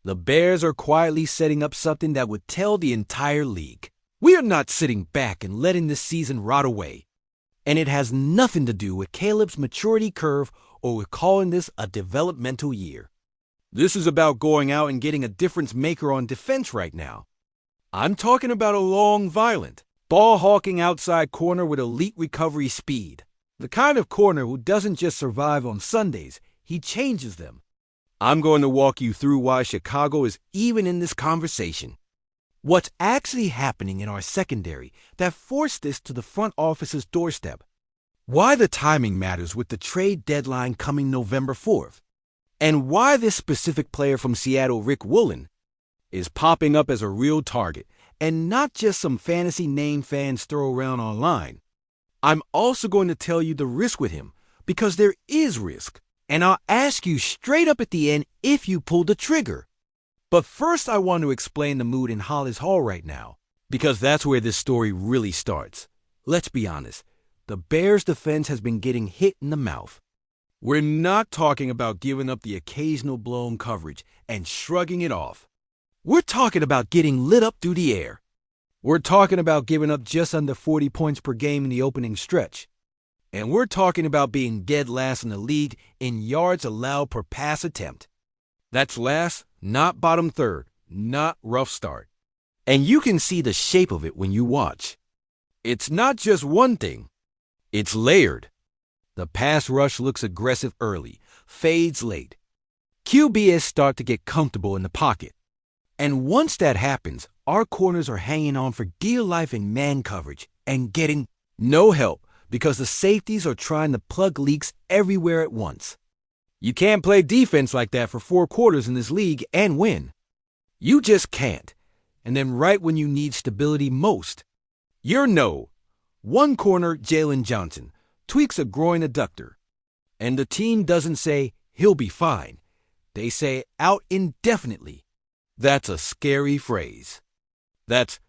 The Bears are quietly setting up something that would tell the entire league. We are not sitting back and letting this season rot away. And it has nothing to do with Caleb's maturity curve or with calling this a developmental year. This is about going out and getting a difference maker on defense right now. I'm talking about a long, violent, ball-hawking outside corner with elite recovery speed. The kind of corner who doesn't just survive on Sundays, he changes them. I'm going to walk you through why Chicago is even in this conversation. What's actually happening in our secondary that forced this to the front office's doorstep. Why the timing matters with the trade deadline coming November 4th. And why this specific player from Seattle, Riq Woolen, is popping up as a real target and not just some fantasy name fans throw around online. I'm also going to tell you the risk with him because there is risk. And I'll ask you straight up at the end if you pull the trigger. But first I want to explain the mood in Hollis Hall right now, because that's where this story really starts. Let's be honest, the Bears' defense has been getting hit in the mouth. We're not talking about giving up the occasional blown coverage and shrugging it off. We're talking about getting lit up through the air. We're talking about giving up just under 40 points per game in the opening stretch. And we're talking about being dead last in the league in yards allowed per pass attempt. That's last, not bottom third, not rough start. And you can see the shape of it when you watch. It's not just one thing. It's layered. The pass rush looks aggressive early, fades late. QBs start to get comfortable in the pocket. And once that happens, our corners are hanging on for dear life in man coverage and getting no help. Because the safeties are trying to plug leaks everywhere at once. You can't play defense like that for 4 quarters in this league and win. You just can't. And then right when you need stability most, you're no. One corner, Jalen Johnson, tweaks a groin adductor. And the team doesn't say, he'll be fine. They say, out indefinitely. That's a scary phrase. That's,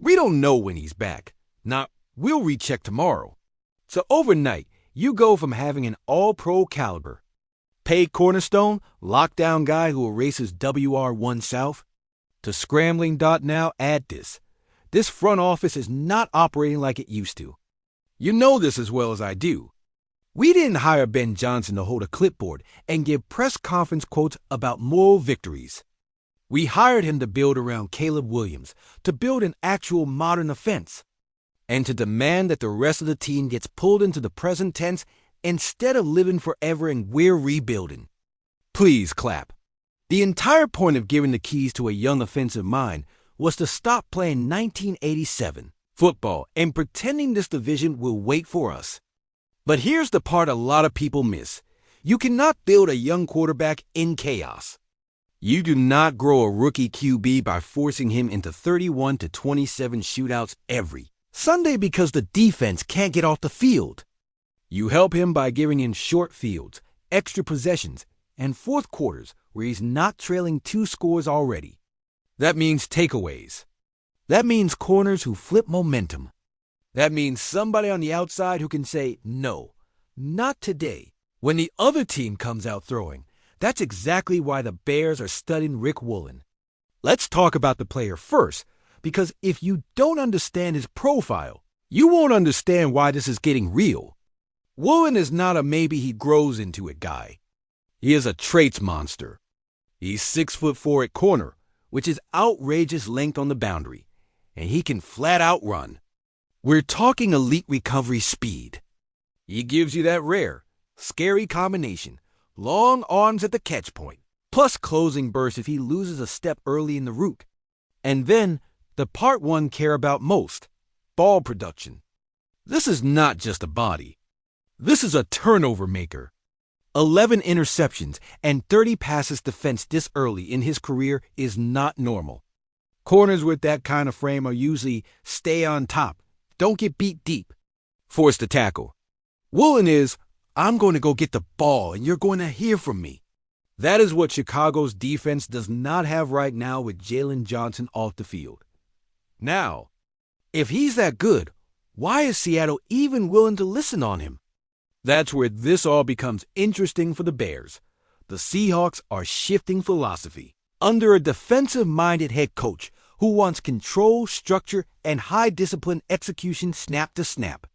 we don't know when he's back. Not, we'll recheck tomorrow. So overnight, you go from having an all-pro caliber, paid cornerstone, lockdown guy who erases WR1 South, to scrambling. Now add this. This front office is not operating like it used to. You know this as well as I do. We didn't hire Ben Johnson to hold a clipboard and give press conference quotes about moral victories. We hired him to build around Caleb Williams, to build an actual modern offense. And to demand that the rest of the team gets pulled into the present tense instead of living forever and we're rebuilding. Please clap. The entire point of giving the keys to a young offensive mind was to stop playing 1987 football and pretending this division will wait for us. But here's the part a lot of people miss. You cannot build a young quarterback in chaos. You do not grow a rookie QB by forcing him into 31 to 27 shootouts every Sunday because the defense can't get off the field. You help him by giving him short fields, extra possessions, and fourth quarters where he's not trailing 2 scores already. That means takeaways. That means corners who flip momentum. That means somebody on the outside who can say, no, not today, when the other team comes out throwing. That's exactly why the Bears are studying Riq Woolen. Let's talk about the player first. Because if you don't understand his profile, you won't understand why this is getting real. Woolen is not a maybe he grows into it guy. He is a traits monster. He's 6'4" at corner, which is outrageous length on the boundary, and he can flat out run. We're talking elite recovery speed. He gives you that rare, scary combination, long arms at the catch point, plus closing burst if he loses a step early in the route. And then, the part one care about most, ball production. This is not just a body. This is a turnover maker. 11 interceptions and 30 passes defense this early in his career is not normal. Corners with that kind of frame are usually stay on top, don't get beat deep, force to tackle. Woolen is, I'm going to go get the ball and you're going to hear from me. That is what Chicago's defense does not have right now with Jalen Johnson off the field. Now, if he's that good, why is Seattle even willing to listen on him? That's where this all becomes interesting for the Bears. The Seahawks are shifting philosophy. under a defensive-minded head coach who wants control, structure, and high-discipline execution snap to snap.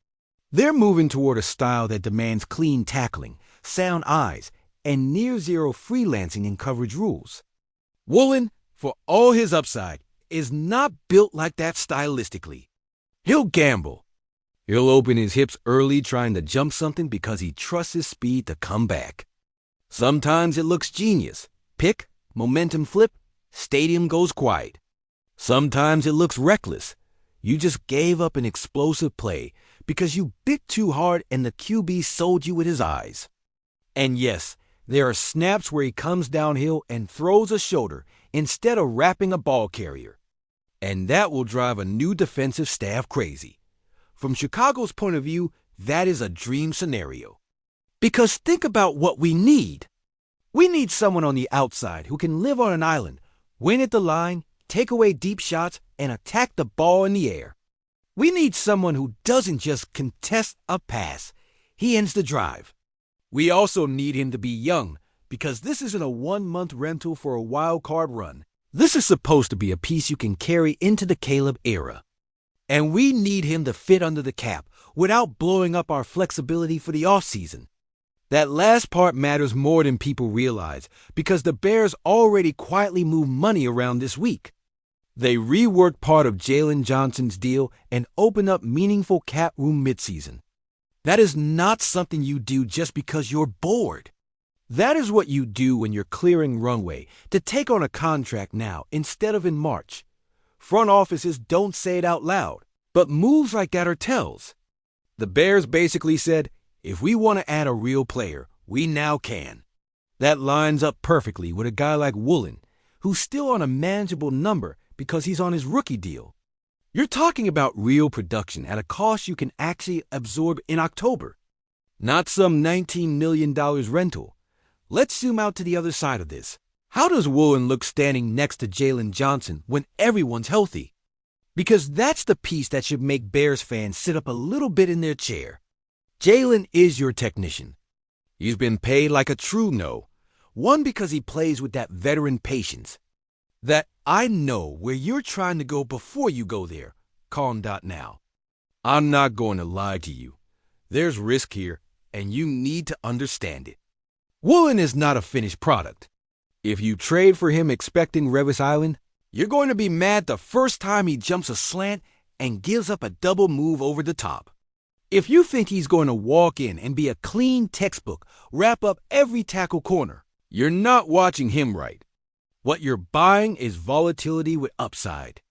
They're moving toward a style that demands clean tackling, sound eyes, and near-zero freelancing in coverage rules. Woolen, for all his upside, is not built like that stylistically. He'll gamble. He'll open his hips early trying to jump something because he trusts his speed to come back. Sometimes it looks genius. Pick, momentum flip, stadium goes quiet. Sometimes it looks reckless. You just gave up an explosive play because you bit too hard and the QB sold you with his eyes. And yes, there are snaps where he comes downhill and throws a shoulder instead of wrapping a ball carrier. And that will drive a new defensive staff crazy. From Chicago's point of view, that is a dream scenario. Because think about what we need. We need someone on the outside who can live on an island, win at the line, take away deep shots, and attack the ball in the air. We need someone who doesn't just contest a pass. He ends the drive. We also need him to be young, because this isn't a one-month rental for a wild card run. This is supposed to be a piece you can carry into the Caleb era. And we need him to fit under the cap without blowing up our flexibility for the offseason. That last part matters more than people realize because the Bears already quietly moved money around this week. They reworked part of Jalen Johnson's deal and opened up meaningful cap room midseason. That is not something you do just because you're bored. That is what you do when you're clearing runway to take on a contract now instead of in March. Front offices don't say it out loud, but moves like that are tells. The Bears basically said, if we want to add a real player, we now can. That lines up perfectly with a guy like Woolen, who's still on a manageable number because he's on his rookie deal. You're talking about real production at a cost you can actually absorb in October, not some $19 million rental. Let's zoom out to the other side of this. How does Woolen look standing next to Jalen Johnson when everyone's healthy? Because that's the piece that should make Bears fans sit up a little bit in their chair. Jalen is your technician. He's been paid like a true no. One, because he plays with that veteran patience. That I know where you're trying to go before you go there. Calm dot now. I'm not going to lie to you. There's risk here, and you need to understand it. Woolen is not a finished product. If you trade for him expecting Revis Island, you're going to be mad the first time he jumps a slant and gives up a double move over the top. If you think he's going to walk in and be a clean textbook, wrap up every tackle corner, you're not watching him right. What you're buying is volatility with upside.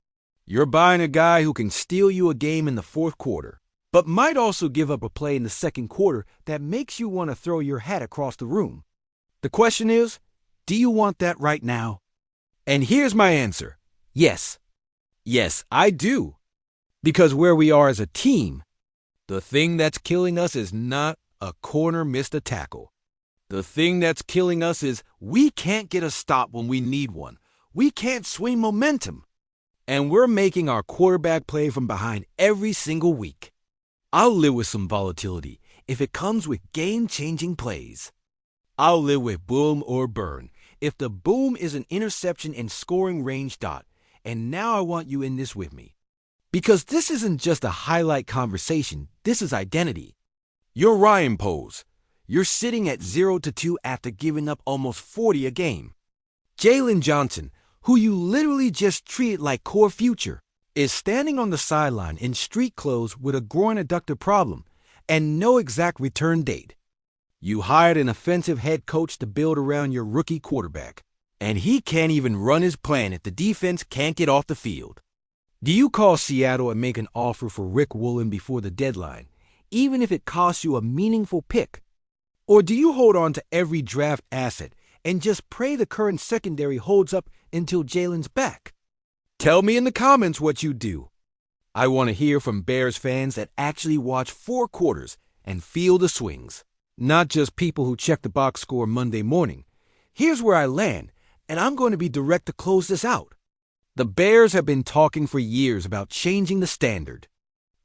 You're buying a guy who can steal you a game in the fourth quarter, but might also give up a play in the second quarter that makes you want to throw your hat across the room. The question is, do you want that right now? And here's my answer. Yes. Yes, I do. Because where we are as a team, the thing that's killing us is not a corner missed a tackle. The thing that's killing us is we can't get a stop when we need one. We can't swing momentum. And we're making our quarterback play from behind every single week. I'll live with some volatility if it comes with game-changing plays. I'll live with boom or burn if the boom is an interception in scoring range dot. And now I want you in this with me. Because this isn't just a highlight conversation, this is identity. Your Ryan pose. You're sitting at 0-2 after giving up almost 40 a game. Jalen Johnson, who you literally just treated like core future, is standing on the sideline in street clothes with a groin adductor problem and no exact return date. You hired an offensive head coach to build around your rookie quarterback, and he can't even run his plan if the defense can't get off the field. Do you call Seattle and make an offer for Riq Woolen before the deadline, even if it costs you a meaningful pick? Or do you hold on to every draft asset and just pray the current secondary holds up until Jalen's back? Tell me in the comments what you do. I want to hear from Bears fans that actually watch 4 quarters and feel the swings, not just people who check the box score Monday morning. Here's where I land, and I'm going to be direct to close this out. The Bears have been talking for years about changing the standard.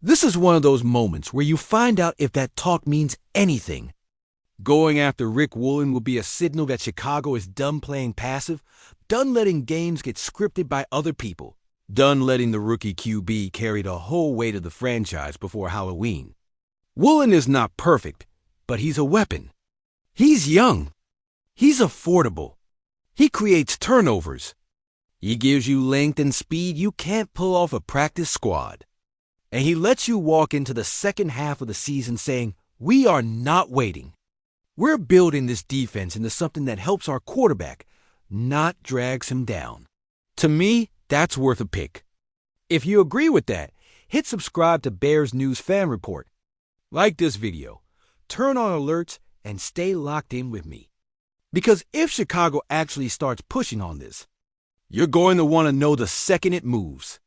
This is one of those moments where you find out if that talk means anything. Going after Riq Woolen will be a signal that Chicago is done playing passive, done letting games get scripted by other people, done letting the rookie QB carry the whole weight of the franchise before Halloween. Woolen is not perfect, but he's a weapon. He's young. He's affordable. He creates turnovers. He gives you length and speed you can't pull off a practice squad. And he lets you walk into the second half of the season saying, "We are not waiting. We're building this defense into something that helps our quarterback, not drags him down." To me, that's worth a pick. If you agree with that, hit subscribe to Bears News Fan Report. Like this video, turn on alerts, and stay locked in with me. Because if Chicago actually starts pushing on this, you're going to want to know the second it moves.